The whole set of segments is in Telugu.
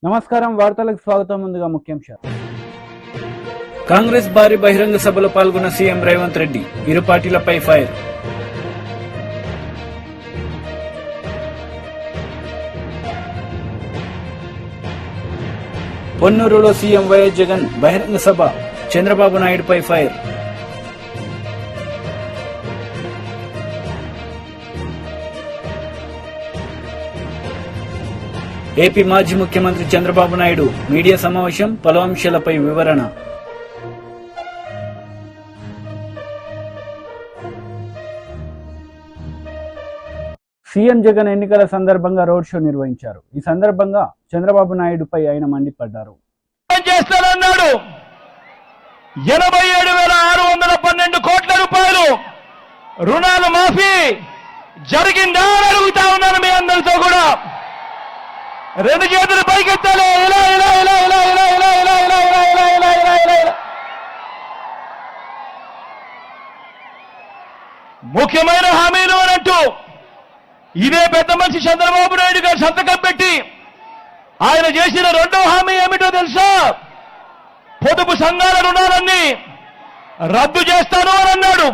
నమస్కారం వార్తలకు స్వాగతం. ముందుగా ముఖ్యాంశాలు. కాంగ్రెస్ భారీ బహిరంగ సభలో పాల్గొన్న సీఎం రేవంత్ రెడ్డి ఇరు పార్టీలపై ఫైర్. పొన్నూరులో సీఎం వైఎస్ జగన్ బహిరంగ సభ, చంద్రబాబు నాయుడుపై ఫైర్. ఏపీ మాజీ ముఖ్యమంత్రి చంద్రబాబు నాయుడు మీడియా సమావేశం, పలు అంశాలపై వివరణ. సీఎం జగన్ ఎన్నికల సందర్భంగా రోడ్ షో నిర్వహించారు. ఈ సందర్భంగా చంద్రబాబు నాయుడుపై ఆయన మండిపడ్డారు. చేస్తానన్నాడు. 87,612 కోట్ల రూపాయలు రుణాలు మాఫీ జరిగిందా అని అడుగుతా ఉన్నాను మీ అందరితో కూడా. రెండు చేతులు పైకెత్తాలి. ఇలా ఇలా ఇలా ఇలా ఇలా ఇలా ఇలా ఇలా ఇలా ఇలా ఇలా ఇలా ఇలా ఇలా. ముఖ్యమైన హామీలు అనంటూ ఇదే పెద్ద మనిషి చంద్రబాబు నాయుడు గారు సంతకం పెట్టి ఆయన చేసిన రెండో హామీ ఏమిటో తెలుసా? పొదుపు సంఘాల రుణాలన్నీ రద్దు చేస్తాను అని అన్నాడు.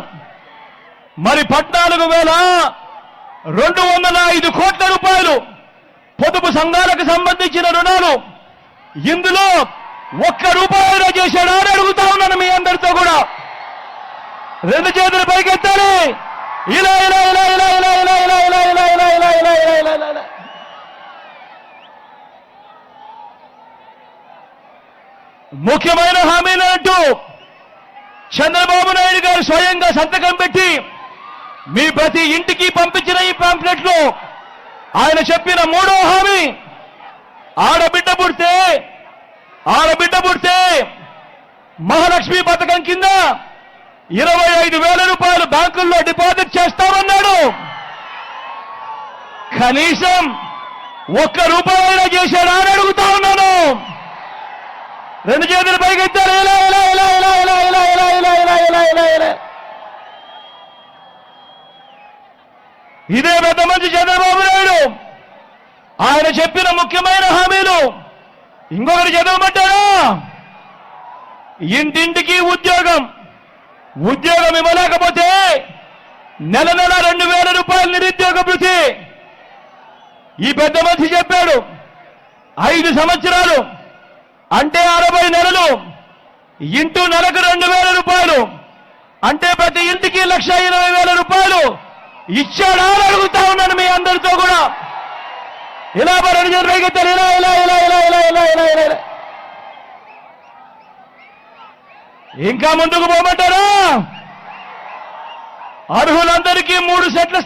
మరి 14,205 కోట్ల రూపాయలు పొదుపు సంఘాలకు సంబంధించిన రుణాలు, ఇందులో ఒక్క రూపాయలు చేశాడా అని అడుగుతా ఉన్నాను మీ అందరితో కూడా. రెండు చేతులు పైకెత్తాలి. ఇలా ఇలా ఇలా ఇలా ఇలా ఇలా ఇలా ఇలా ఇలా ఇలా ఇలా ఇలా ఇలా ఇలా ఇలా. ముఖ్యమైన హామీలు అంటూ చంద్రబాబు నాయుడు గారు స్వయంగా సంతకం పెట్టి మీ ప్రతి ఇంటికి పంపించిన ఈ పాంప్లెట్ లో ఆయన చెప్పిన మూడో హామీ, ఆడబిడ్డ పుడితే మహాలక్ష్మి పథకం కింద 25,000 రూపాయలు బ్యాంకుల్లో డిపాజిట్ చేస్తామన్నాడు. కనీసం ఒక్క రూపాయైనా చేశాడా అని అడుగుతా ఉన్నాను. రెండు చేతులు పైకెత్తారు. ఇలా ఇలా ఇలా ఇలా ఇలా ఇలా ఇలా ఇలా ఇలా ఇలా ఇలా ఇలా. ఇదే పెద్ద మంచి చంద్రబాబు నాయుడు ఆయన చెప్పిన ముఖ్యమైన హామీలు ఇంకొకటి చదవమంటారా? ఇంటింటికి ఉద్యోగం ఇవ్వలేకపోతే నెల 2,000 రూపాయలు నిరుద్యోగ భృతి. ఈ పెద్ద మనిషి చెప్పాడు. 5 సంవత్సరాలు అంటే 60 నెలలు ఇంటూ నెలకు 2,000 రూపాయలు అంటే ప్రతి ఇంటికి 1,20,000 రూపాయలు ఇచ్చాడా అని అడుగుతా ఉన్నాను మీ అందరితో కూడా. ఇలా రెండు చేతులు పైకెత్తారు. ఇలా ఇలా ఇలా ఇలా ఇలా ఇలా ఇలా ఇలా ఇలా. ఇంకా ముందుకు పోమంటారా? అర్హులందరికీ 3 సెట్ల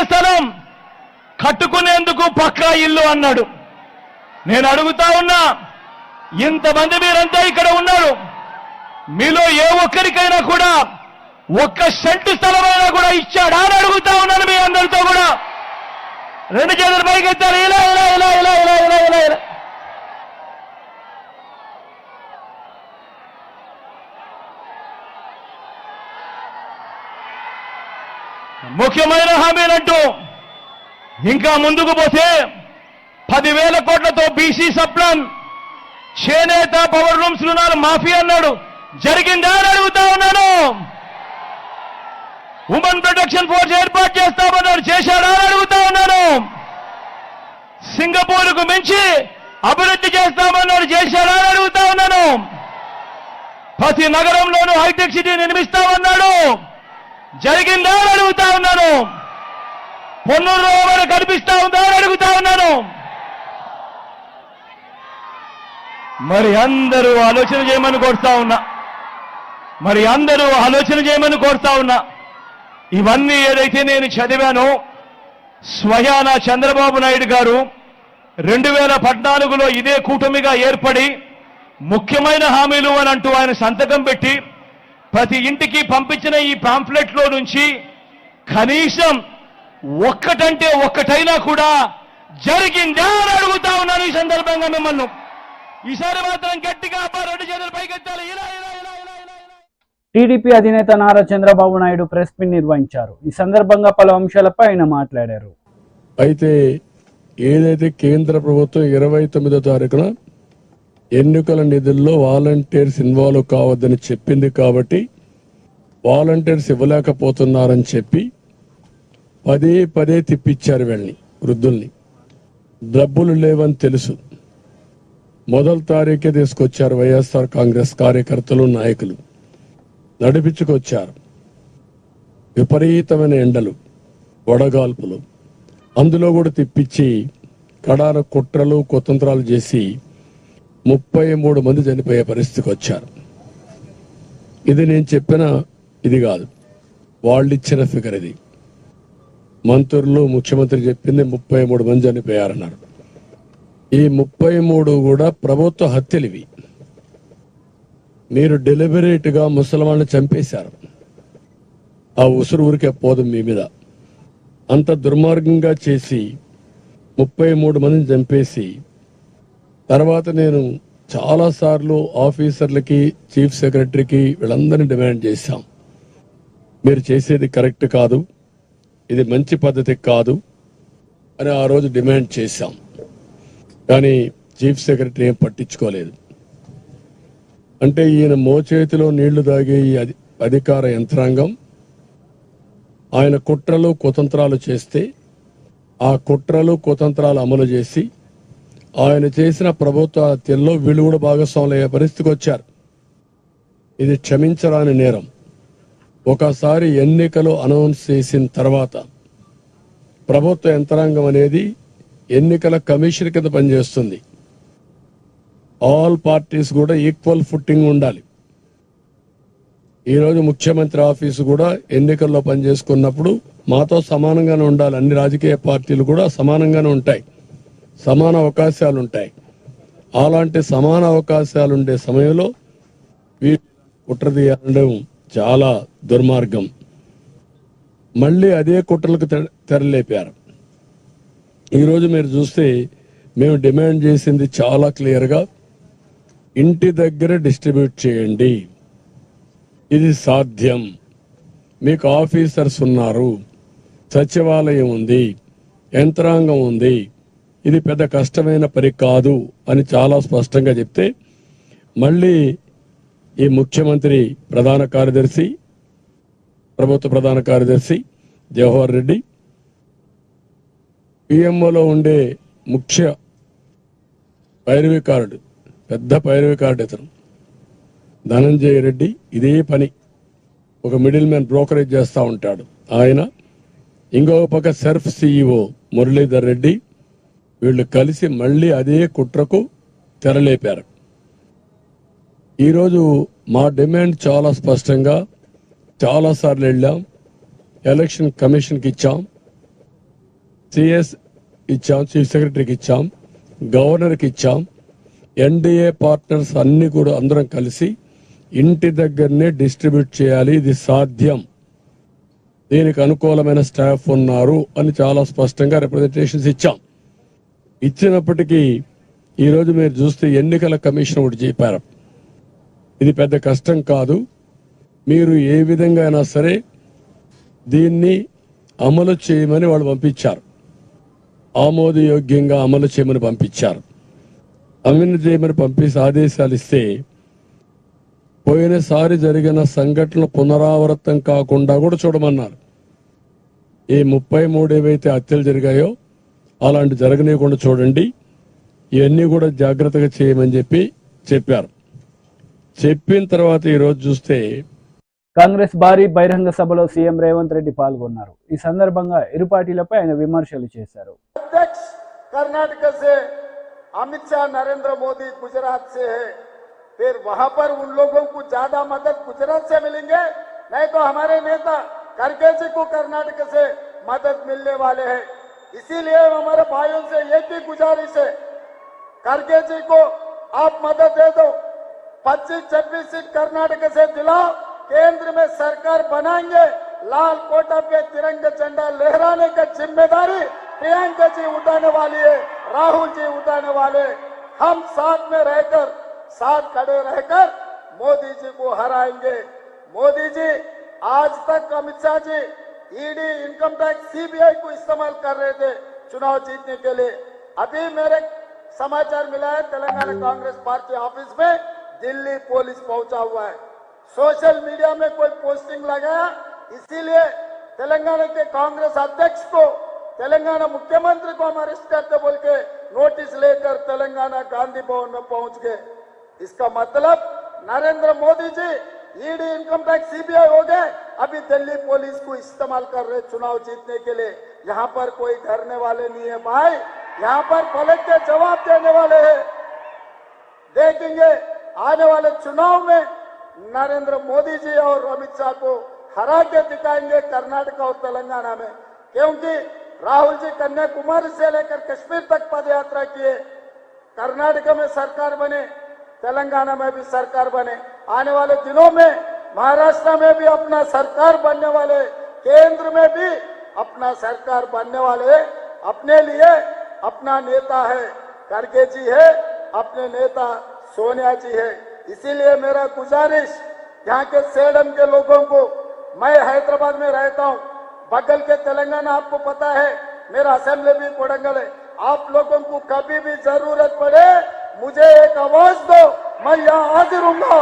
స్థలం కట్టుకునేందుకు పక్కా ఇల్లు అన్నాడు. నేను అడుగుతా ఉన్నా, ఇంతమంది మీరంతా ఇక్కడ ఉన్నారు, మీలో ఏ ఒక్కరికైనా కూడా 1 సెంటు స్థలమైనా కూడా ఇచ్చాడా అని అడుగుతా ఉన్నాను మీ అందరితో కూడా. రెండు చేతులు పైకెత్తారు. ఇలా ఇలా ఇలా ఇలా ఇలా ఇలా ఇలా ఇలా. ముఖ్యమైన హామీలంటూ ఇంకా ముందుకు పోతే 10,000 కోట్లతో బీసీ సప్లాన్, చేనేత, పవర్ రూమ్స్ రుణాలు మాఫీ అన్నాడు. జరిగిందా అని అడుగుతా ఉన్నాను. ఉమెన్ ప్రొటెక్షన్ ఫోర్స్ ఏర్పాటు చేస్తామన్నాడు. చేశాడా అని అడుగుతా ఉన్నాను. సింగపూర్కు మించి అభివృద్ధి చేస్తామన్నాడు. చేశాడా అని అడుగుతా ఉన్నాను. ప్రతి నగరంలోనూ హైటెక్ సిటీ నిర్మిస్తామన్నాడు. జరిగిందా అని అడుగుతా ఉన్నాను. పొన్నూరులో ఏమైనా కనిపిస్తా ఉందా అని అడుగుతా ఉన్నాను. మరి అందరూ ఆలోచన చేయమని కోరుతా ఉన్నా. ఇవన్నీ ఏదైతే నేను చదివానో, స్వయాన చంద్రబాబు నాయుడు గారు 2014లో ఇదే కూటమిగా ఏర్పడి ముఖ్యమైన హామీలు అని అంటూ ఆయన సంతకం పెట్టి ప్రతి ఇంటికి పంపించిన ఈ పాంఫ్లెట్ లో నుంచి కనీసం ఒక్కటంటే ఒక్కటైనా కూడా జరిగిందా అని అడుగుతా ఉన్నాను ఈ సందర్భంగా మిమ్మల్ని. ఈసారి మాత్రం గట్టిగా రెండు చేతులు పైకెత్తాలి. ఇలా ఇలా ఇలా ఇలా ఇలా. టీడీపీ అధినేత నారా చంద్రబాబు నాయుడు ప్రెస్ మీట్ నిర్వహించారు. ఈ సందర్భంగా పలు అంశాలపై ఆయన మాట్లాడారు. అయితే ఏదైతే కేంద్ర ప్రభుత్వం 29వ తారీఖున ఎన్నికల నిధుల్లో వాలంటీర్స్ ఇన్వాల్వ్ కావద్దని చెప్పింది కాబట్టి వాలంటీర్స్ ఇవ్వలేకపోతున్నారని చెప్పి పదే పదే తిప్పించారు వీళ్ళని, వృద్ధుల్ని. డబ్బులు లేవని తెలుసు. మొదటి తారీఖే తీసుకొచ్చారు వైఎస్ఆర్ కాంగ్రెస్ కార్యకర్తలు, నాయకులు నడిపించుకొచ్చారు. విపరీతమైన ఎండలు, వడగాల్పులు, అందులో కూడా తిప్పించి కడాన కుట్రలు కుతంత్రాలు చేసి 33 మంది చనిపోయే పరిస్థితికి వచ్చారు. ఇది నేను చెప్పిన ఇది కాదు, వాళ్ళు ఇచ్చిన ఫిగర్ ఇది. మంత్రులు, ముఖ్యమంత్రి చెప్పింది 33 మంది చనిపోయారన్నారు. ఈ 33 కూడా ప్రభుత్వ హత్యలు ఇవి. మీరు డెలిబరేట్ గా ముసలివాళ్ళని చంపేశారు. ఆ ఉసురు ఊరికే పోదు మీ మీద. అంత దుర్మార్గంగా చేసి 33 మందిని చంపేసి తర్వాత నేను చాలా సార్లు ఆఫీసర్లకి, చీఫ్ సెక్రటరీకి వీళ్ళందరినీ డిమాండ్ చేశాం, మీరు చేసేది కరెక్ట్ కాదు, ఇది మంచి పద్ధతి కాదు అని ఆ రోజు డిమాండ్ చేశాం. కానీ చీఫ్ సెక్రటరీ ఏం పట్టించుకోలేదు. అంటే ఈయన మోచేతిలో నీళ్లు తాగే ఈ అధికార యంత్రాంగం ఆయన కుట్రలు కుతంత్రాలు చేస్తే ఆ కుట్రలు కుతంత్రాలు అమలు చేసి ఆయన చేసిన ప్రభుత్వ హత్యల్లో వీళ్ళు కూడా భాగస్వాములు అయ్యే పరిస్థితికి వచ్చారు. ఇది క్షమించరాని నేరం. ఒకసారి ఎన్నికలు అనౌన్స్ చేసిన తర్వాత ప్రభుత్వ యంత్రాంగం అనేది ఎన్నికల కమిషన్ కింద పనిచేస్తుంది. ఆల్ పార్టీస్ కూడా ఈక్వల్ ఫుట్టింగ్ ఉండాలి. ఈరోజు ముఖ్యమంత్రి ఆఫీసు కూడా ఎన్నికల్లో పనిచేసుకున్నప్పుడు మాతో సమానంగానే ఉండాలి. అన్ని రాజకీయ పార్టీలు కూడా సమానంగానే ఉంటాయి, సమాన అవకాశాలు ఉంటాయి. అలాంటి సమాన అవకాశాలు ఉండే సమయంలో వీళ్ళు కుట్ర తీయడం చాలా దుర్మార్గం. మళ్ళీ అదే కుట్రలకు తెరలేపారు. ఈరోజు మీరు చూస్తే మేము డిమాండ్ చేసింది చాలా క్లియర్గా, ఇంటి దగ్గర డిస్ట్రిబ్యూట్ చేయండి, ఇది సాధ్యం. మీకు ఆఫీసర్స్ ఉన్నారు, సచివాలయం ఉంది, యంత్రాంగం ఉంది, ఇది పెద్ద కష్టమైన పని కాదు అని చాలా స్పష్టంగా చెప్తే మళ్ళీ ఈ ముఖ్యమంత్రి ప్రధాన కార్యదర్శి, ప్రభుత్వ ప్రధాన కార్యదర్శి జవహర్ రెడ్డి, పిఎంఓలో ఉండే ముఖ్య పైరవికారుడు, పెద్ద పైరవికారుడు ఇతను ధనంజయ రెడ్డి, ఇదే పని ఒక మిడిల్ మ్యాన్ బ్రోకరేజ్ చేస్తూ ఉంటాడు ఆయన. ఇంకొక పక్క సర్ఫ్ సిఇఓ మురళీధర్ రెడ్డి, వీళ్ళు కలిసి మళ్ళీ అదే కుట్రకు తెరలేపారు. ఈరోజు మా డిమాండ్ చాలా స్పష్టంగా చాలాసార్లు వెళ్ళాం, ఎలక్షన్ కమిషన్కి ఇచ్చాం, సిఎస్ ఇచ్చాం, చీఫ్ సెక్రటరీకి ఇచ్చాం, గవర్నర్కి ఇచ్చాం. ఎన్డీఏ పార్ట్నర్స్ అన్ని కూడా అందరం కలిసి ఇంటి దగ్గరనే డిస్ట్రిబ్యూట్ చేయాలి, ఇది సాధ్యం, దీనికి అనుకూలమైన స్టాఫ్ ఉన్నారు అని చాలా స్పష్టంగా రిప్రజెంటేషన్స్ ఇచ్చాం. ఇచ్చినప్పటికీ ఈరోజు మీరు చూస్తే ఎన్నికల కమిషన్ ఒకటి చెప్పారు, ఇది పెద్ద కష్టం కాదు, మీరు ఏ విధంగా అయినా సరే దీన్ని అమలు చేయమని వాళ్ళు పంపించారు. ఆమోదయోగ్యంగా అమలు చేయమని పంపించారు. అమలు చేయమని పంపించి ఆదేశాలు ఇస్తే పోయినసారి జరిగిన సంఘటనలు పునరావృతం కాకుండా కూడా చూడమన్నారు. ఈ 33 ఏవైతే హత్యలు జరిగాయో అలాంటి జరగనీయకుండా చూడండి, ఇవన్నీ కూడా జాగ్రత్తగా చేయమని చెప్పారు. చెప్పిన తర్వాత ఈరోజు చూస్తే కాంగ్రెస్ భారీ బహిరంగ సభలో సీఎం రేవంత్ రెడ్డి పాల్గొన్నారు. ఈ సందర్భంగా ఇరు పార్టీలపై ఆయన విమర్శలు చేశారు. कर्नाटक से अमित शाह, नरेंद्र मोदी गुजरात से है, फिर वहां पर उन लोगों को ज्यादा मदद गुजरात से मिलेंगे, नहीं तो हमारे नेता खड़गे जी को कर्नाटक से मदद मिलने वाले हैं. इसीलिए हमारे भाइयों से एक ही गुजारिश है, खड़गे जी को आप मदद दे दो, 25-26 सीट कर्नाटक से दिलाओ, केंद्र में सरकार बनाएंगे, लाल कोटा पे तिरंगा झंडा लहराने का जिम्मेदारी प्रियंका जी उठाने वाली है, राहुल जी उठाने वाले. हम साथ में रहकर, साथ खड़े रहकर मोदी जी को हराएंगे. मोदी जी आज तक Amit Shah ji ED, income tax, CBI को इस्तेमाल कर रहे थे चुनाव जीतने के लिए. अभी मेरे समाचार मिला है तेलंगाना कांग्रेस पार्टी ऑफिस में दिल्ली पुलिस पहुंचा हुआ है। सोशल मीडिया में कोई पोस्टिंग लगाया, इसीलिए तेलंगाना के कांग्रेस अध्यक्ष को, तेलंगाना मुख्यमंत्री को हम अरेस्ट करते बोल के नोटिस लेकर तेलंगाना गांधी भवन में पहुंच गए। इसका मतलब Narendra Modi ji ED, income tax, CBI हो गए, अभी दिल्ली पुलिस को इस्तेमाल कर रहे चुनाव जीतने के लिए। यहाँ पर कोई डरने वाले नहीं है भाई, यहाँ पर पलट के जवाब देने वाले हैं। देखेंगे आने वाले चुनाव में नरेंद्र मोदी जी और अमित शाह को हरा के दिखाएंगे कर्नाटक और तेलंगाना में, क्योंकि राहुल जी कन्याकुमारी से लेकर कश्मीर तक पद यात्रा किए। कर्नाटक में सरकार बने, तेलंगाना में भी सरकार बने, आने वाले दिनों में महाराष्ट्र में भी अपना सरकार बनने वाले, केंद्र में भी अपना सरकार बनने वाले। अपने लिए अपना नेता है खड़गे जी है, अपने नेता सोनिया जी है। इसीलिए मेरा गुजारिश यहाँ के सेडम के लोगों को, मैं हैदराबाद में रहता हूँ, बगल के तेलंगाना आपको पता है, मेरा असेंबली भी कोडंगल है। आप लोगों को कभी भी जरूरत पड़े मुझे एक आवाज दो, मैं यहाँ हाजिर हूँगा।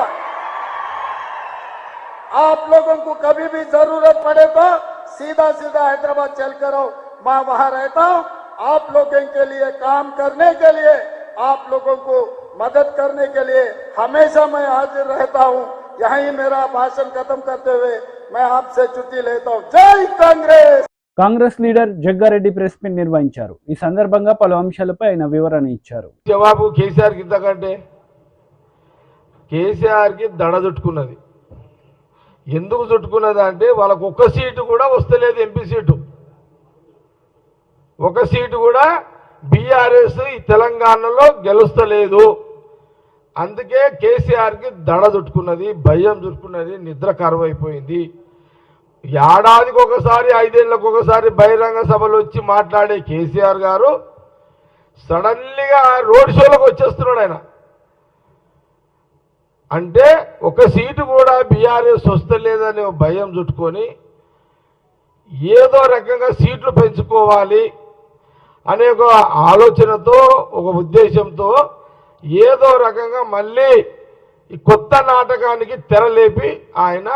आप लोगों को कभी भी जरूरत पड़े तो सीधा सीधा हैदराबाद चल कर आओ, मैं वहां रहता हूँ। आप लोगों के लिए काम करने के लिए, आप लोगों को मदद करने के लिए हमेशा मैं हाजिर रहता हूँ। यही मेरा भाषण खत्म करते हुए मैं आपसे छुट्टी लेता हूँ। जय Congress. Congress leader Jaggareddy press meet నిర్వహించారు. ఈ సందర్భంగా పలు అంశాలపై ఆయన వివరణ ఇచ్చారు. జవాబు కేసీఆర్ కి ఇంతకంటే కేసీఆర్ కి దడ చుట్టుకున్నది. ఎందుకు చుట్టుకున్నది అంటే వాళ్ళకు ఒక్క సీటు కూడా వస్తలేదు, ఎంపీ సీటు ఒక సీటు కూడా బీఆర్ఎస్ ఈ తెలంగాణలో గెలుస్తలేదు. అందుకే కేసీఆర్ కి దడ చుట్టుకున్నది, భయం చుట్టుకున్నది, నిద్ర కరువైపోయింది. ఏడాదికి ఒకసారి, 5 ఏళ్లకు ఒకసారి బహిరంగ సభలు వచ్చి మాట్లాడే కేసీఆర్ గారు సడన్లీగా రోడ్ షోలకు వచ్చేస్తున్నాడు. ఆయన అంటే ఒక సీటు కూడా బీఆర్ఎస్ వస్తలేదనే భయం చుట్టుకొని ఏదో రకంగా సీట్లు పెంచుకోవాలి అనే ఒక ఆలోచనతో, ఒక ఉద్దేశంతో ఏదో రకంగా మళ్ళీ ఈ కొత్త నాటకానికి తెరలేపి ఆయన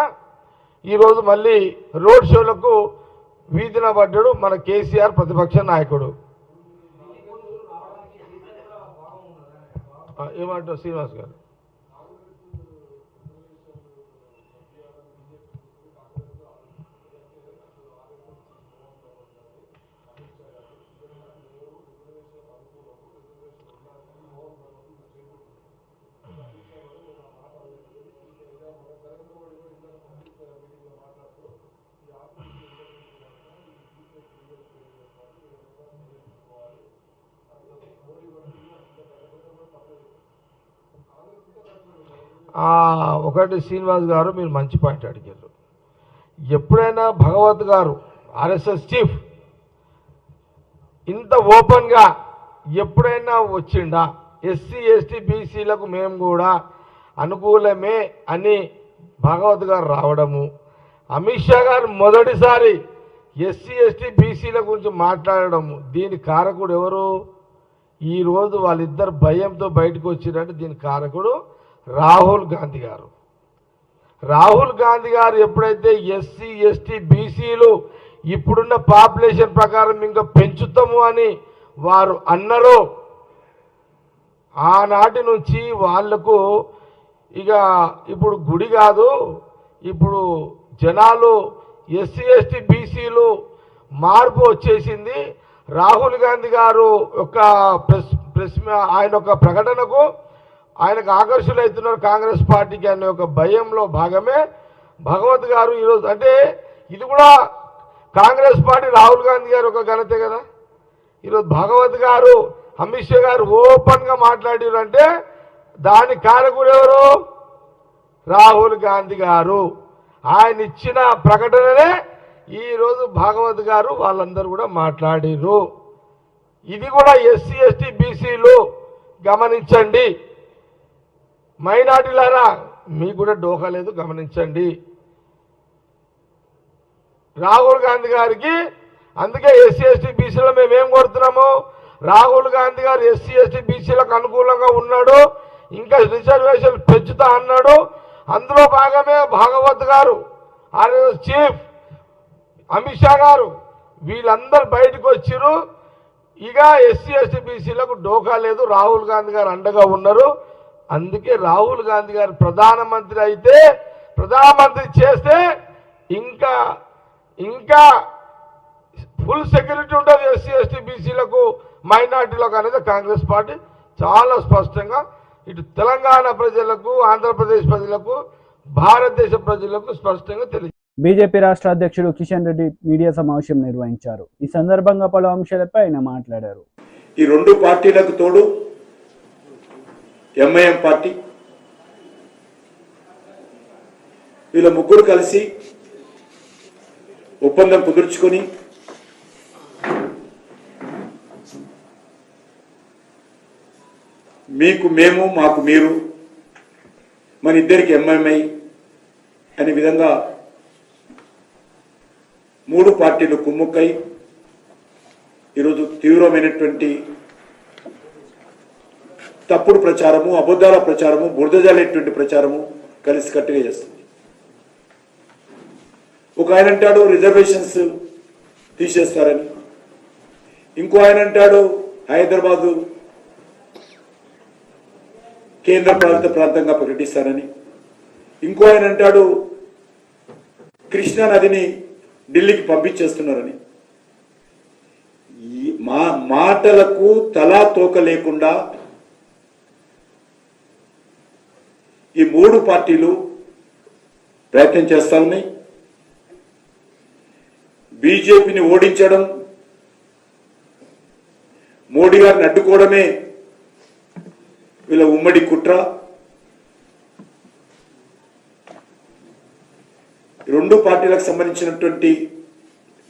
ఈరోజు మళ్ళీ రోడ్ షోలకు వీధిన పడ్డాడు మన కేసీఆర్ ప్రతిపక్ష నాయకుడు. ఏమంటారు శ్రీనివాస్ గారు? ఒకటి శ్రీనివాస్ గారు మీరు మంచి పాయింట్ అడిగారు. ఎప్పుడైనా భగవత్ గారు ఆర్ఎస్ఎస్ చీఫ్ ఇంత ఓపెన్గా ఎప్పుడైనా వచ్చిండా? ఎస్సీ ఎస్టీ బీసీలకు మేము కూడా అనుకూలమే అని భగవత్ గారు రావడము, అమిత్ షా గారు మొదటిసారి ఎస్సీ ఎస్టీ బీసీల గురించి మాట్లాడడము, దీని కారకుడు ఎవరు? ఈరోజు వాళ్ళిద్దరు భయంతో బయటకు వచ్చినట్టు దీని కారకుడు రాహుల్ గాంధీ గారు. రాహుల్ గాంధీ గారు ఎప్పుడైతే ఎస్సీ ఎస్టీ బీసీలు ఇప్పుడున్న పాపులేషన్ ప్రకారం ఇంకా పెంచుతాము అని వారు అన్నారో, ఆనాటి నుంచి వాళ్లకు ఇక ఇప్పుడు గుడి కాదు, ఇప్పుడు జనాలు ఎస్సీ ఎస్టీ బీసీలు మార్పు వచ్చేసింది. రాహుల్ గాంధీ గారు యొక్క ప్రెస్ ఆయన ఒక ప్రకటనకు ఆయనకు ఆకర్షులవుతున్నారు కాంగ్రెస్ పార్టీకి అనే ఒక భయంలో భాగమే భగవత్ గారు ఈరోజు. అంటే ఇది కూడా కాంగ్రెస్ పార్టీ రాహుల్ గాంధీ గారు ఒక ఘనతే కదా. ఈరోజు భగవత్ గారు, అమిత్ షా గారు ఓపెన్గా మాట్లాడారు అంటే దాని కారకుడు ఎవరు? రాహుల్ గాంధీ గారు. ఆయన ఇచ్చిన ప్రకటననే ఈరోజు భాగవత్ గారు వాళ్ళందరూ కూడా మాట్లాడారు. ఇది కూడా ఎస్సీ ఎస్టీ బీసీలు గమనించండి, మైనార్టీలారా మీకు కూడా డోకా లేదు, గమనించండి. రాహుల్ గాంధీ గారికి అందుకే ఎస్సీ ఎస్టీ బీసీలో మేమేం కోరుతున్నాము? రాహుల్ గాంధీ గారు ఎస్సీ ఎస్టీ బీసీలకు అనుకూలంగా ఉన్నాడు, ఇంకా రిజర్వేషన్ పెంచుతా అన్నాడు. అందులో భాగమే భాగవత్ గారు, ఆర్ఎస్ చీఫ్, అమిత్ షా గారు వీళ్ళందరూ బయటకు వచ్చిర్రు. ఇక ఎస్సీ ఎస్టీ బీసీలకు డోకా లేదు, రాహుల్ గాంధీ గారు అండగా ఉన్నారు. అందుకే రాహుల్ గాంధీ గారు ప్రధానమంత్రి చేస్తే ఇంకా ఇంకా ఫుల్ సెక్యూరిటీ ఉంటుంది ఎస్సీ ఎస్టీ బీసీలకు, మైనార్టీలకు అనేది కాంగ్రెస్ పార్టీ చాలా స్పష్టంగా ఇటు తెలంగాణ ప్రజలకు, ఆంధ్రప్రదేశ్ ప్రజలకు, భారతదేశ ప్రజలకు స్పష్టంగా తెలియదు. బీజేపీ రాష్ట్ర అధ్యక్షుడు కిషన్ రెడ్డి మీడియా సమావేశం నిర్వహించారు. ఈ సందర్భంగా పలు అంశాలపై ఆయన మాట్లాడారు. ఈ రెండు పార్టీలకు తోడు ఎంఐఎం పార్టీ, వీళ్ళ ముగ్గురు కలిసి ఒప్పందం కుదుర్చుకొని మీకు మేము, మాకు మీరు, మన ఇద్దరికి ఎంఐఎంఐ అనే విధంగా మూడు పార్టీలు కుమ్ముక్కై ఈరోజు తీవ్రమైనటువంటి తప్పుడు ప్రచారము, అబద్ధాల ప్రచారము, బురదజాలేటువంటి ప్రచారము కలిసికట్టుగా చేస్తుంది. ఒక ఆయన అంటాడు రిజర్వేషన్స్ తీసేస్తారని, ఇంకో ఆయన అంటాడు హైదరాబాదు కేంద్ర పాలిత ప్రాంతంగా ప్రకటిస్తారని, ఇంకో ఆయన అంటాడు కృష్ణా నదిని ఢిల్లీకి పంపించేస్తున్నారని. మా మాటలకు తలా తోక లేకుండా ఈ మూడు పార్టీలు ప్రయత్నం చేస్తా ఉన్నాయి. బీజేపీని ఓడించడం, మోడీ గారిని అడ్డుకోవడమే వీళ్ళ ఉమ్మడి కుట్ర. రెండు పార్టీలకు సంబంధించినటువంటి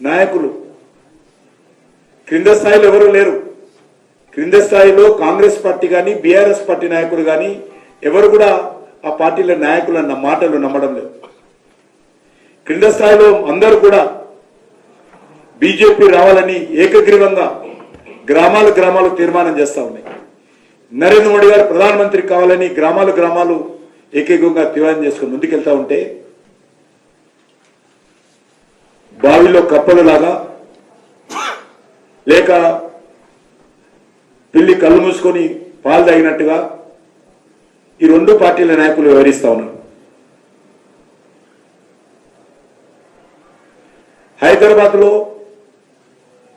నాయకులు క్రింద స్థాయిలో ఎవరు లేరు. క్రింద స్థాయిలో కాంగ్రెస్ పార్టీ కానీ, బీఆర్ఎస్ పార్టీ నాయకులు కానీ ఎవరు కూడా ఆ పార్టీల నాయకులు అన్న మాటలు నమ్మడం లేదు. క్రింద స్థాయిలో అందరూ కూడా బీజేపీ రావాలని ఏకగ్రీవంగా గ్రామాలు తీర్మానం చేస్తా ఉన్నాయి. నరేంద్ర మోడీ గారు ప్రధానమంత్రి కావాలని గ్రామాలు ఏకైకంగా తీర్మానం చేసుకుని ముందుకెళ్తా ఉంటే బావిలో కప్పలలాగా లేక పిల్లి కళ్ళు మూసుకొని పాలు తాగినట్టుగా ఈ రెండు పార్టీల నాయకులు వివరిస్తా ఉన్నారు. హైదరాబాద్ లో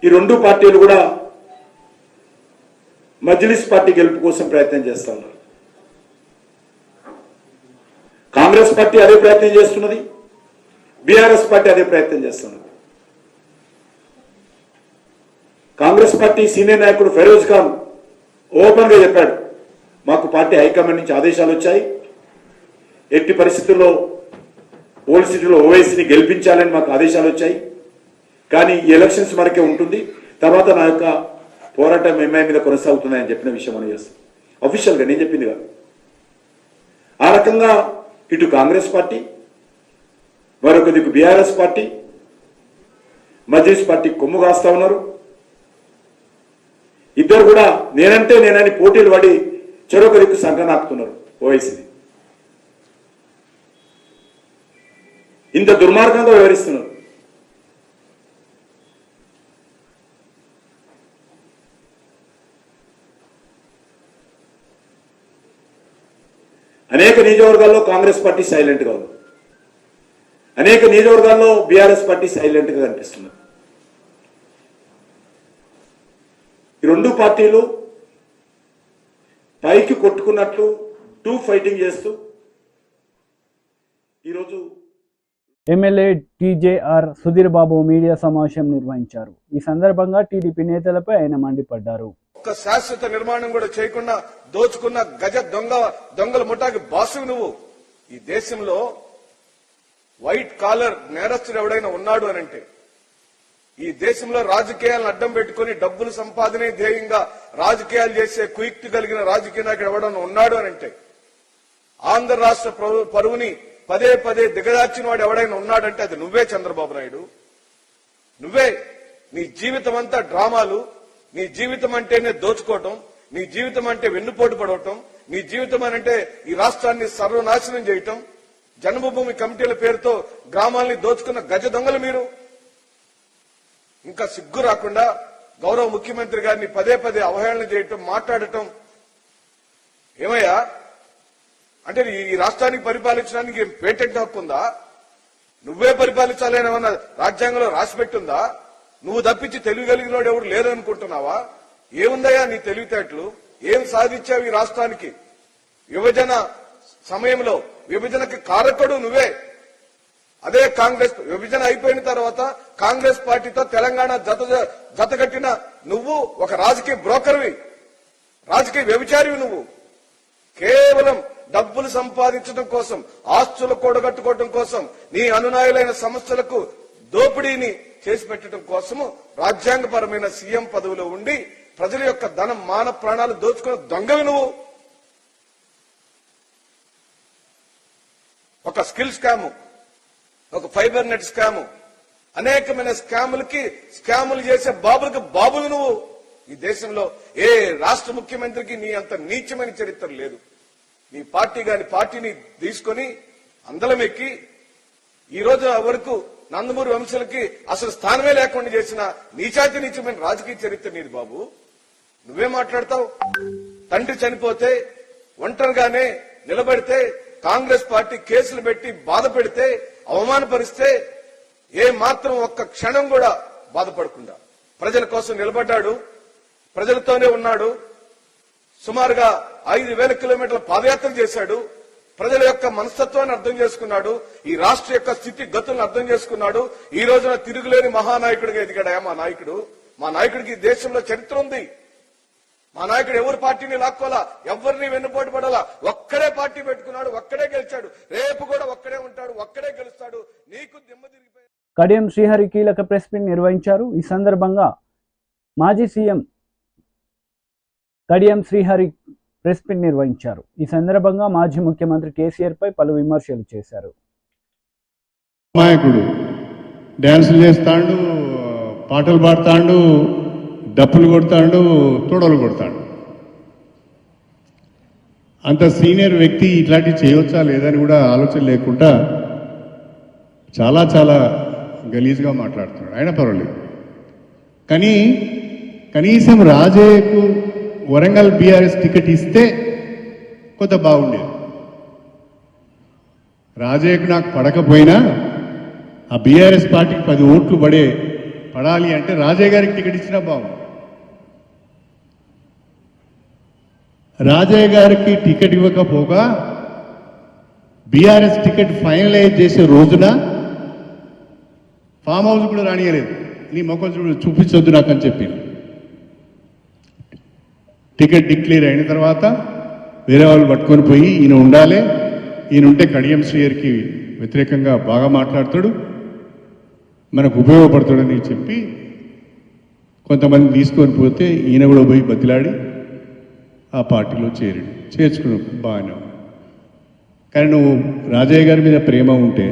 ఈ రెండు పార్టీలు కూడా మజ్లిస్ పార్టీ గెలుపు కోసం ప్రయత్నం చేస్తా ఉన్నారు. కాంగ్రెస్ పార్టీ అదే ప్రయత్నం చేస్తున్నది, బీఆర్ఎస్ పార్టీ అదే ప్రయత్నం చేస్తున్నది. కాంగ్రెస్ పార్టీ సీనియర్ నాయకుడు ఫెరోజ్ ఖాన్ ఓపెన్ గా చెప్పాడు, మాకు పార్టీ హైకమాండ్ నుంచి ఆదేశాలు వచ్చాయి, ఎట్టి పరిస్థితుల్లో ఓల్డ్ సిటీలో ఓవైసీని గెలిపించాలని మాకు ఆదేశాలు వచ్చాయి, కానీ ఈ ఎలక్షన్స్ వరకే ఉంటుంది, తర్వాత నా యొక్క పోరాటం ఎంఐ మీద కొనసాగుతున్నాయని చెప్పిన విషయం మనం చేస్తాం. అఫీషియల్ గా నేను చెప్పింది కాదు. ఆ రకంగా ఇటు కాంగ్రెస్ పార్టీ, మరొక దిక్కు బీఆర్ఎస్ పార్టీ, మజ్లిస్ పార్టీ కొమ్ము కాస్తా ఉన్నారు. ఇద్దరు కూడా నేనని పోటీలు పడి చెరొక దిక్కు సంకనాకుతున్నారు ఓవైసీని. ఇంత దుర్మార్గంగా వ్యవహరిస్తున్నారు. అనేక నియోజకవర్గాల్లో కాంగ్రెస్ పార్టీ సైలెంట్ గా ఉంది, అనేక నియోజకవర్గాల్లో బీఆర్ఎస్ పార్టీ సైలెంట్ గా కనిపిస్తున్నారు. ఈ రెండు పార్టీలు పైకి కొట్టుకున్నట్లు టూ ఫైటింగ్ చేస్తూ ఈరోజు MLA TJR Sudheer Babu media సమావేశం నిర్వహించారు. ఈ సందర్భంగా టీడీపీ నేతలపై ఆయన మండిపడ్డారు. ఒక్క శాశ్వత నిర్మాణం కూడా చేయకుండా దోచుకున్న గజ దొంగల ముఠాకి బాసు నువ్వు. ఈ దేశంలో వైట్ కాలర్ నేరస్తుడు ఎవడైనా ఉన్నాడు అనంటే, ఈ దేశంలో రాజకీయాలను అడ్డం పెట్టుకుని డబ్బులు సంపాదనే ధ్యేయంగా రాజకీయాలు చేసే కుయుక్తి కలిగిన రాజకీయ నాయకుడు ఎవడైనా ఉన్నాడు అనంటే, ఆంధ్ర రాష్ట్ర పరువుని పదే దిగజార్చిన వాడు ఎవడైనా ఉన్నాడంటే అది నువ్వే చంద్రబాబు నాయుడు. నువ్వే. నీ జీవితం అంతా డ్రామాలు, నీ జీవితం అంటేనే దోచుకోవటం, నీ జీవితం అంటే వెన్నుపోటు పడవటం, నీ జీవితం అంటే ఈ రాష్ట్రాన్ని సర్వనాశనం చేయటం, జన్మభూమి కమిటీల పేరుతో గ్రామాల్ని దోచుకున్న గజ దొంగలు మీరు. ఇంకా సిగ్గు రాకుండా గౌరవ ముఖ్యమంత్రి గారిని పదే పదే అవహేళన చేయటం, మాట్లాడటం. ఏమయ్యా అంటే ఈ రాష్ట్రానికి పరిపాలించడానికి పేటెంట్ హక్కు ఉందా? నువ్వే పరిపాలించాలని ఏమన్నా రాజ్యాంగంలో రాసిపెట్టుందా? నువ్వు తప్పించి తెలివి కలిగినోడు ఎవరు లేదనుకుంటున్నావా? ఏముందయ్యా నీ తెలివితేటలు? ఏం సాధించావు ఈ రాష్ట్రానికి? విభజన సమయంలో విభజనకి కారకుడు నువ్వే. అదే కాంగ్రెస్ విభజన అయిపోయిన తర్వాత కాంగ్రెస్ పార్టీతో తెలంగాణ జతగట్టిన నువ్వు ఒక రాజకీయ బ్రోకర్వి, రాజకీయ వ్యభిచారివి. నువ్వు కేవలం డబ్బులు సంపాదించడం కోసం, ఆస్తులు కూడగట్టుకోవడం కోసం, నీ అనునాయులైన సంస్థలకు దోపిడీని చేసి పెట్టడం కోసము రాజ్యాంగపరమైన సీఎం పదవిలో ఉండి ప్రజల యొక్క ధనం, మాన ప్రాణాలు దోచుకున్న దొంగవి నువ్వు. ఒక స్కిల్ స్కాము, ఒక ఫైబర్ నెట్ స్కాము, అనేకమైన స్కాములు చేసే బాబులకు బాబులు నువ్వు. ఈ దేశంలో ఏ రాష్ట్ర ముఖ్యమంత్రికి నీ అంత నీచమైన చరిత్ర లేదు. నీ పార్టీ గాని పార్టీని తీసుకొని అందలం ఎక్కి ఈ రోజు వరకు నందమూరి వంశులకి అసలు స్థానమే లేకుండా చేసిన నీచాతి నీచమైన రాజకీయ చరిత్ర నీది బాబు. నువ్వే మాట్లాడతావు? తండ్రి చనిపోతే ఒంటరిగానే నిలబడితే కాంగ్రెస్ పార్టీ కేసులు పెట్టి బాధ పెడితే, అవమానపరిస్తే ఏ మాత్రం ఒక్క క్షణం కూడా బాధపడకుండా ప్రజల కోసం నిలబడ్డాడు, ప్రజలతోనే ఉన్నాడు. సుమారుగా 5,000 కిలోమీటర్ల పాదయాత్ర చేశాడు. ప్రజల యొక్క మనస్తత్వాన్ని అర్థం చేసుకున్నాడు. ఈ రాష్ట్ర యొక్క స్థితి గతులను అర్థం చేసుకున్నాడు. ఈ రోజున తిరుగులేని మహానాయకుడిగా ఎదిగాడా మా నాయకుడు. మా నాయకుడికి ఈ దేశంలో చరిత్ర ఉంది. మా నాయకుడు ఎవరి పార్టీని లాక్కోలా, ఎవరిని వెన్నుపోటు పడాలా, ఒక్కడే పార్టీ పెట్టుకున్నాడు, ఒక్కడే గెలిచాడు, రేపు కూడా ఒక్కడే ఉంటాడు, ఒక్కడే గెలుస్తాడు. నీకు దిమ్మ తిరిగిపోయి. కడియం శ్రీహరి కీలక ప్రెస్ మీట్ నిర్వహించారు. ఈ సందర్భంగా మాజీ CM Kadiyam Srihari press meet నిర్వహించారు. ఈ సందర్భంగా మాజీ ముఖ్యమంత్రి కేసీఆర్ పై పలు విమర్శలు చేశారు. నాయకుడు డ్యాన్సులు చేస్తాడు, పాటలు పాడతాడు, డప్పులు కొడతాడు, తొడలు కొడతాడు. అంత సీనియర్ వ్యక్తి ఇట్లాంటివి చేయవచ్చా లేదని కూడా ఆలోచన లేకుండా చాలా చాలా గలీజ్గా మాట్లాడుతున్నాడు. అయినా పర్వాలేదు. కానీ కనీసం రాజయ్యకు వరంగల్ బీఆర్ఎస్ టికెట్ ఇస్తే కొంత బాగుండేది. రాజయ్యకు నాకు పడకపోయినా ఆ బీఆర్ఎస్ పార్టీకి 10 ఓట్లు పడాలి అంటే రాజయ్య గారికి టికెట్ ఇచ్చినా బాగుంది. రాజయ్య గారికి టికెట్ ఇవ్వకపోగా బీఆర్ఎస్ టికెట్ ఫైనలైజ్ చేసే రోజున ఫామ్ హౌస్ కూడా రానియలేదు. నీ మొక్కలు చూపించొద్దు నాకు అని చెప్పి టికెట్ డిక్లేర్ అయిన తర్వాత వేరే వాళ్ళు పట్టుకొని పోయి ఈయన ఉండాలి, ఈయన ఉంటే కడియం శ్రీహరికి వ్యతిరేకంగా బాగా మాట్లాడతాడు, మనకు ఉపయోగపడతాడని చెప్పి కొంతమంది తీసుకొని పోతే ఈయన కూడా పోయి బతిలాడి ఆ పార్టీలో చేర్చుకున్నావు బాగానే. కానీ నువ్వు రాజయ్య గారి మీద ప్రేమ ఉంటే,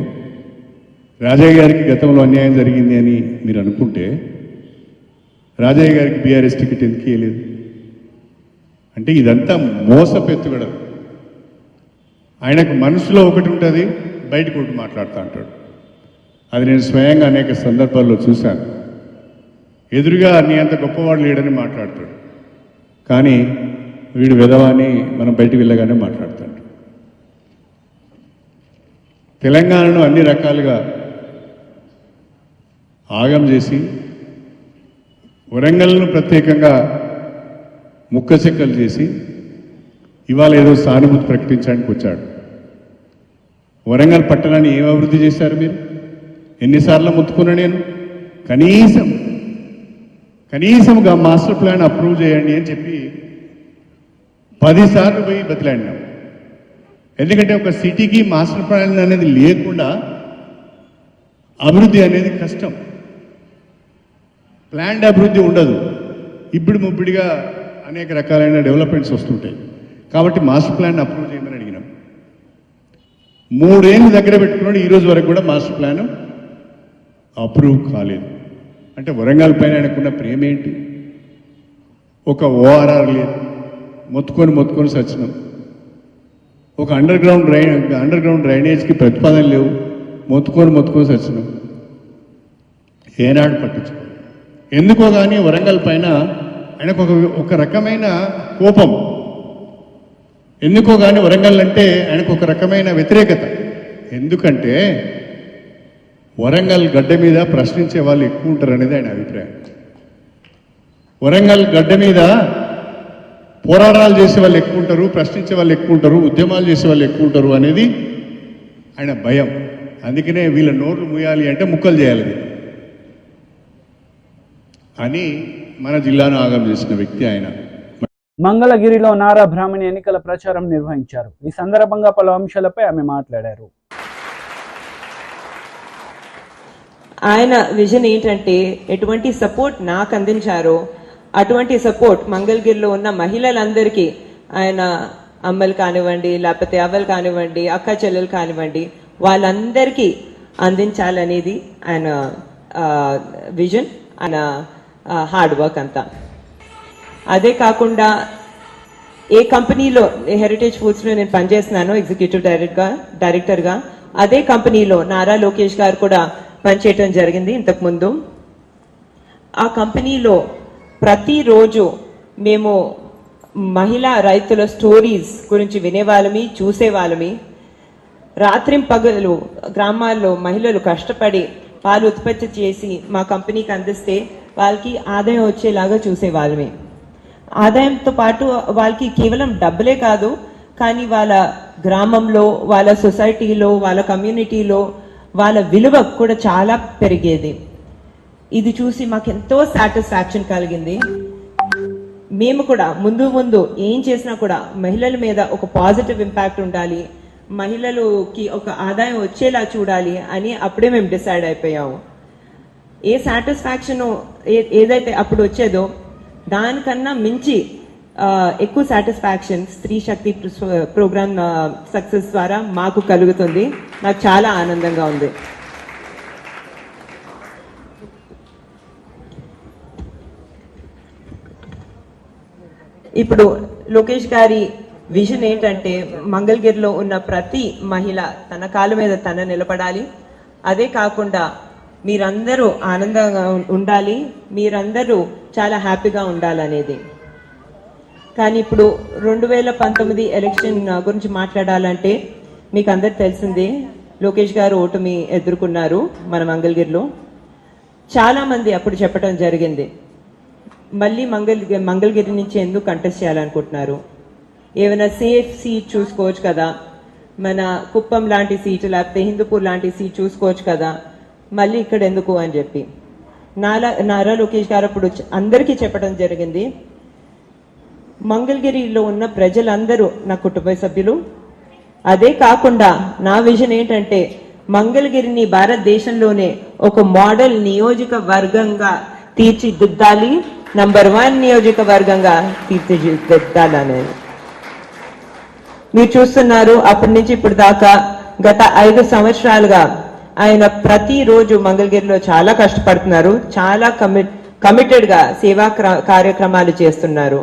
రాజయ్య గారికి గతంలో అన్యాయం జరిగింది అని మీరు అనుకుంటే రాజయ్య గారికి బీఆర్ఎస్ టికెట్ ఎందుకు ఇవ్వలేదు? అంటే ఇదంతా మోసపెత్తుగడం. ఆయనకు మనసులో ఒకటి ఉంటుంది, బయటకు ఒకటి మాట్లాడుతూ అంటాడు. అది నేను స్వయంగా అనేక సందర్భాల్లో చూశాను. ఎదురుగా నీ అంత గొప్పవాడు లేడని మాట్లాడతాడు, కానీ వీడు వెధవాని మనం బయటికి వెళ్ళగానే మాట్లాడతాడు. తెలంగాణను అన్ని రకాలుగా ఆగం చేసి వరంగల్ను ప్రత్యేకంగా ముక్కచెక్కలు చేసి ఇవాళ ఏదో సానుభూతి ప్రకటించడానికి వచ్చాడు. వరంగల్ పట్టణాన్ని ఏం అభివృద్ధి చేశారు మీరు? ఎన్నిసార్లు ముత్తుకున్నా నేను కనీసంగా మాస్టర్ ప్లాన్ అప్రూవ్ చేయండి అని చెప్పి 10 సార్లు పోయి బతిలాడినాం. ఎందుకంటే ఒక సిటీకి మాస్టర్ ప్లాన్ అనేది లేకుండా అభివృద్ధి అనేది కష్టం. ప్లాన్డ్ అభివృద్ధి ఉండదు. ఇప్పుడు ముబ్బడిగా అనేక రకాలైన డెవలప్మెంట్స్ వస్తుంటాయి. కాబట్టి మాస్టర్ ప్లాన్ అప్రూవ్ చేయమని అడిగినాం. 3 ఏళ్ళు దగ్గర పెట్టుకున్నాడు, ఈ రోజు వరకు కూడా మాస్టర్ ప్లాన్ అప్రూవ్ కాలేదు. అంటే వరంగల్ పైన ఆయనకున్న ప్రేమ ఏంటి? ఒక ఓఆర్ఆర్ లేదు, మొత్తుకొని సచ్చినాం. ఒక అండర్ గ్రౌండ్ డ్రైనేజ్కి ప్రతిపాదన లేవు, మొత్తుకొని సచ్చినాం. ఏనాడు పట్టించుకో. ఎందుకో కానీ వరంగల్ పైన ఆయనకు ఒక రకమైన కోపం. ఎందుకో కానీ వరంగల్ అంటే ఆయనకు ఒక రకమైన వ్యతిరేకత. ఎందుకంటే వరంగల్ గడ్డ మీద ప్రశ్నించే వాళ్ళు ఎక్కువ ఉంటారు అనేది ఆయన అభిప్రాయం. వరంగల్ గడ్డ మీద పోరాటాలు చేసే వాళ్ళు ఎక్కువ ఉంటారు, ప్రశ్నించే వాళ్ళు ఎక్కువ ఉంటారు, ఉద్యమాలు చేసే వాళ్ళు ఎక్కువ ఉంటారు అనేది ఆయన భయం. అందుకనే వీళ్ళ నోట్లు మూయాలి అంటే ముక్కలు చేయాలి అని మన జిల్లాను ఆగం చేసిన వ్యక్తి ఆయన. మంగళగిరిలో నారా బ్రాహ్మణి ఎన్నికల ప్రచారం నిర్వహించారు. ఈ సందర్భంగా పలు అంశాలపై ఆమె మాట్లాడారు. ఆయన విజన్ ఏంటంటే ఎటువంటి సపోర్ట్ నాకు అందించారో అటువంటి సపోర్ట్ మంగళగిరిలో ఉన్న మహిళలందరికీ, ఆయన అమ్మలు కానివ్వండి, లేకపోతే అవ్వలు కానివ్వండి, అక్క చెల్లెలు కానివ్వండి, వాళ్ళందరికీ అందించాలనేది ఆయన విజన్, ఆయన హార్డ్ వర్క్ అంతా. అదే కాకుండా ఏ కంపెనీలో హెరిటేజ్ ఫుడ్స్లో నేను పనిచేస్తున్నాను ఎగ్జిక్యూటివ్ డైరెక్టర్గా, అదే కంపెనీలో నారా లోకేష్ గారు కూడా పనిచేయటం జరిగింది ఇంతకుముందు. ఆ కంపెనీలో ప్రతిరోజు మేము మహిళా రైతుల స్టోరీస్ గురించి వినేవాళ్ళమి, చూసేవాళ్ళమి. రాత్రింపగలు గ్రామాల్లో మహిళలు కష్టపడి పాలు ఉత్పత్తి చేసి మా కంపెనీకి అందిస్తే వాళ్ళకి ఆదాయం వచ్చేలాగా చూసేవాళ్ళమి. ఆదాయంతో పాటు వాళ్ళకి కేవలం డబ్బులే కాదు, కానీ వాళ్ళ గ్రామంలో, వాళ్ళ సొసైటీలో, వాళ్ళ కమ్యూనిటీలో వాళ్ళ విలువ కూడా చాలా పెరిగేది. ఇది చూసి మాకు ఎంతో సాటిస్ఫాక్షన్ కలిగింది. మేము కూడా ముందు ఏం చేసినా కూడా మహిళల మీద ఒక పాజిటివ్ ఇంపాక్ట్ ఉండాలి, మహిళలకి ఒక ఆదాయం వచ్చేలా చూడాలి అని అప్పుడే మేము డిసైడ్ అయిపోయాము. ఏ సాటిస్ఫాక్షన్ ఏదైతే అప్పుడు వచ్చేదో దానికన్నా మించి ఎక్కువ సాటిస్ఫాక్షన్ స్త్రీ శక్తి ప్రోగ్రామ్ సక్సెస్ ద్వారా మాకు కలుగుతుంది. నాకు చాలా ఆనందంగా ఉంది. ఇప్పుడు లోకేష్ గారి విజన్ ఏంటంటే మంగళగిరిలో ఉన్న ప్రతి మహిళ తన కాళ్ళ మీద తన నిలబడాలి. అదే కాకుండా మీరందరూ ఆనందంగా ఉండాలి, మీరందరూ చాలా హ్యాపీగా ఉండాలనేది. కానీ ఇప్పుడు 2019 ఎలక్షన్ గురించి మాట్లాడాలంటే మీకు అందరికి తెలిసిందే, లోకేష్ గారు ఓటమి ఎదుర్కొన్నారు మన మంగళగిరిలో. చాలా మంది అప్పుడు చెప్పడం జరిగింది, మళ్ళీ మంగళగిరి నుంచి ఎందుకు కంటెస్ట్ చేయాలనుకుంటున్నారు, ఏమైనా సేఫ్ సీట్ చూసుకోవచ్చు కదా, మన కుప్పం లాంటి సీటు లేకపోతే హిందూపూర్ లాంటి సీట్ చూసుకోవచ్చు కదా, మళ్ళీ ఇక్కడ ఎందుకు అని చెప్పి నారా లోకేష్ గారు అప్పుడు అందరికీ చెప్పడం జరిగింది, మంగళగిరిలో ఉన్న ప్రజలందరూ నా కుటుంబ సభ్యులు. అదే కాకుండా నా విజన్ ఏంటంటే మంగళగిరిని భారతదేశంలోనే ఒక మోడల్ నియోజకవర్గంగా తీర్చిదిద్దాలి, నంబర్ 1 నియోజకవర్గంగా తీర్చిదిద్దాలనేది. మీరు చూస్తున్నారు అప్పటి నుంచి ఇప్పుడు దాకా గత 5 సంవత్సరాలుగా ఆయన ప్రతిరోజు మంగళగిరిలో చాలా కష్టపడుతున్నారు, చాలా కమిటెడ్ గా సేవా కార్యక్రమాలు చేస్తున్నారు.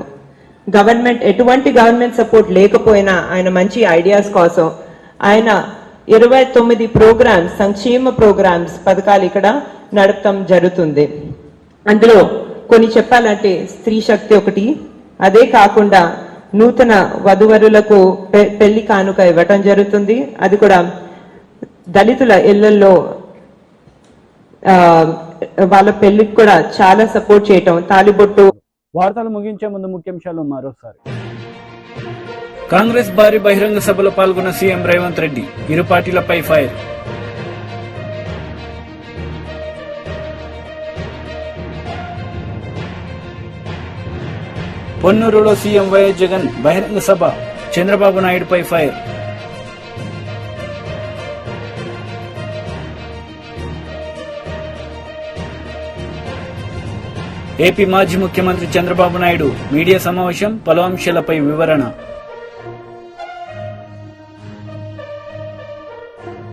ఎటువంటి గవర్నమెంట్ సపోర్ట్ లేకపోయినా ఆయన మంచి ఐడియాస్ కోసం ఆయన 29 ప్రోగ్రామ్స్, సంక్షేమ ప్రోగ్రామ్స్, పథకాలు ఇక్కడ నడపడం జరుగుతుంది. అందులో కొన్ని చెప్పాలంటే స్త్రీ శక్తి ఒకటి. అదే కాకుండా నూతన వధువరులకు పెళ్లి కానుక ఇవ్వటం జరుగుతుంది. అది కూడా దళితుల ఇళ్లలో వాళ్ళ పెళ్లికి కూడా చాలా సపోర్ట్ చేయటం, తాలిబొట్టు. వార్తలు ముగించే ముందు ముఖ్యాంశాలు మరోసారి. కాంగ్రెస్ భారీ బహిరంగ సభలో పాల్గొన్న సీఎం రేవంత్ రెడ్డి, ఇరు పార్టీలపై ఫైర్. పొన్నూరులో సీఎం వైఎస్ జగన్ బహిరంగ సభ, చంద్రబాబు నాయుడుపై ఫైర్. ఏపీ మాజీ ముఖ్యమంత్రి చంద్రబాబు నాయుడు మీడియా సమావేశం, పలు అంశాలపై వివరణ.